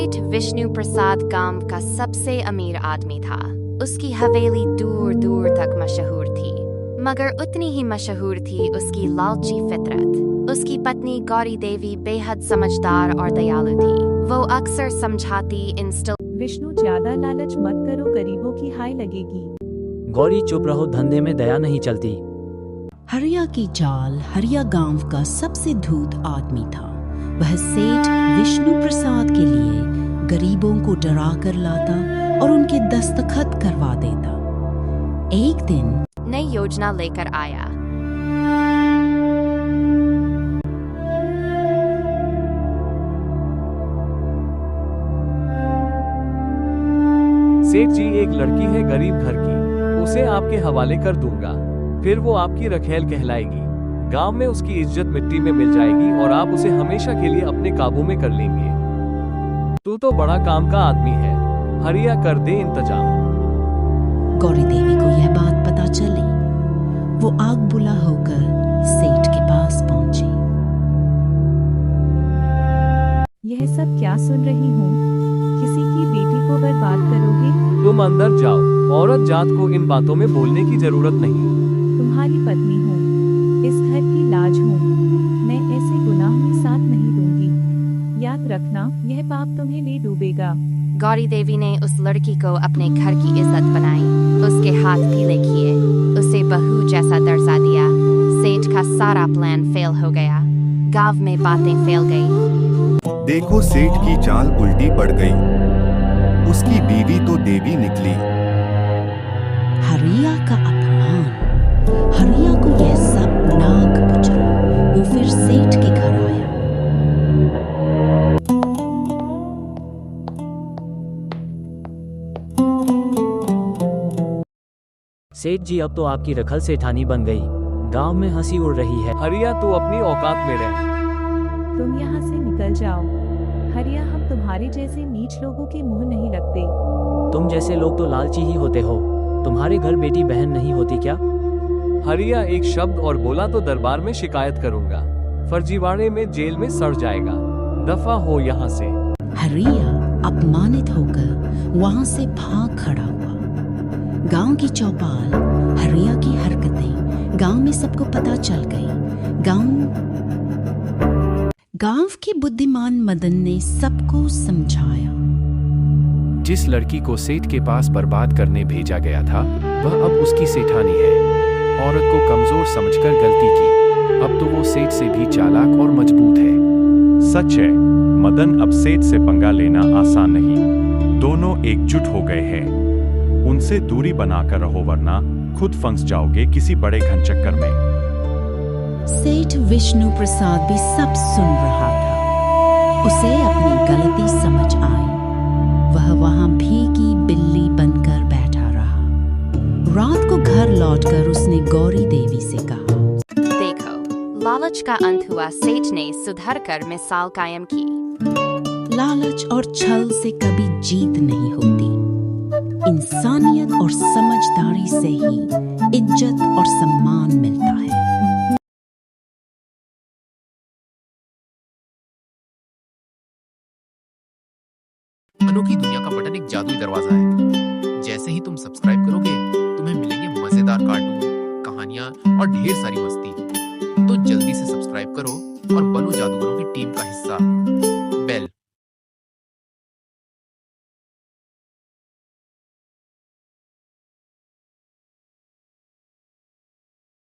सेठ विष्णु प्रसाद गांव का सबसे अमीर आदमी था। उसकी हवेली दूर दूर तक मशहूर थी, मगर उतनी ही मशहूर थी उसकी लालची फितरत। उसकी पत्नी गौरी देवी बेहद समझदार और दयालु थी। वो अक्सर समझाती इंस्टॉल विष्णु, ज्यादा लालच मत करो, गरीबों की हाय लगेगी। गौरी चुप रहो, धंधे में दया नहीं चलती। हरिया की चाल हरिया गांव का सबसे धूर्त आदमी था। वह सेठ विष्णु प्रसाद के लिए गरीबों को डरा कर लाता और उनके दस्तखत करवा देता। एक दिन नई योजना लेकर आया। सेठ जी, एक लड़की है गरीब घर की, उसे आपके हवाले कर दूंगा। फिर वो आपकी रखेल कहलाएगी। गांव में उसकी इज्जत मिट्टी में मिल जाएगी और आप उसे हमेशा के लिए अपने काबू में कर लेंगे। तू तो बड़ा काम का आदमी है, हरिया कर दे इंतजाम। गौरी देवी को यह बात पता चली। वो आग बुला होकर सेठ के पास पहुंची। यह सब क्या सुन रही हूँ? किसी की बेटी को बर्बाद करोगे? तुम अंदर जाओ, औरत जात को इन बातों में बोलने की जरूरत नहीं। तुम्हारी पत्नी हूँ, इस घर की लाज हूँ। मैं ऐसे गुनाह में साथ नहीं दूंगी। याद रखना, यह पाप तुम्हें ले डूबेगा। गौरी देवी ने उस लड़की को अपने घर की इज्जत बनाई, उसके हाथ पीले किए, उसे बहू जैसा दर्जा दिया। सेठ का सारा प्लान फेल हो गया। गांव में बातें फैल गई। देखो, सेठ की चाल उल्टी पड़ गई। उसकी बीवी तो देवी निकली। हरिया का अपमान। हरिया को यह सब नाक गुजरा। वो फिर सेठ के घर आया। सेठ जी, अब तो आपकी रखल सेठानी बन गई। गांव में हंसी उड़ रही है। हरिया, तू अपनी औकात में रह। तुम यहाँ से निकल जाओ। हरिया, हम तुम्हारे जैसे नीच लोगों के मुंह नहीं लगते। तुम जैसे लोग तो लालची ही होते हो। तुम्हारे घर बेटी बहन नहीं होती क्या? हरिया एक शब्द और बोला तो दरबार में शिकायत करूंगा। फर्जीवाड़े में जेल में सड़ जाएगा। दफा हो यहाँ से। हरिया अपमानित होकर वहां से भाग खड़ा हुआ। गांव की चौपाल हरिया की हरकतें गांव में सबको पता चल गई। गांव के बुद्धिमान मदन ने सबको समझाया। जिस लड़की को सेठ के पास बर्बाद करने भेजा गया था, वह अब उसकी सेठानी है। औरत को कमजोर समझकर गलती की। अब तो वो सेठ से भी चालाक और मजबूत है। सच है, मदन, अब सेठ से पंगा लेना आसान नहीं। दोनों एकजुट हो गए हैं। उनसे दूरी बनाकर रहो, वरना खुद फंस जाओगे किसी बड़े घनचक्कर में। सेठ विष्णु प्रसाद भी सब सुन रहा था। उसे अपनी गलती समझ आई। वह वहां भीगी बिल्ली बनकर बैठा रहा। रात को घर लौटकर उसने गौरी देवी से कहा, देखो, लालच का अंत हुआ। सेठ ने सुधर कर मिसाल कायम की। लालच और छल से कभी जीत नहीं होती। इंसानियत और समझदारी से ही इज्जत और सम्मान मिलता है। अनोखी दुनिया का बटन एक जादुई दरवाजा है। जैसे ही तुम सब्सक्राइब करोगे, तुम्हें मिलेंगे मजेदार कार्टून, कहानियां और ढेर सारी मस्ती। तो जल्दी से सब्सक्राइब करो और बनो जादूगरों की टीम का हिस्सा।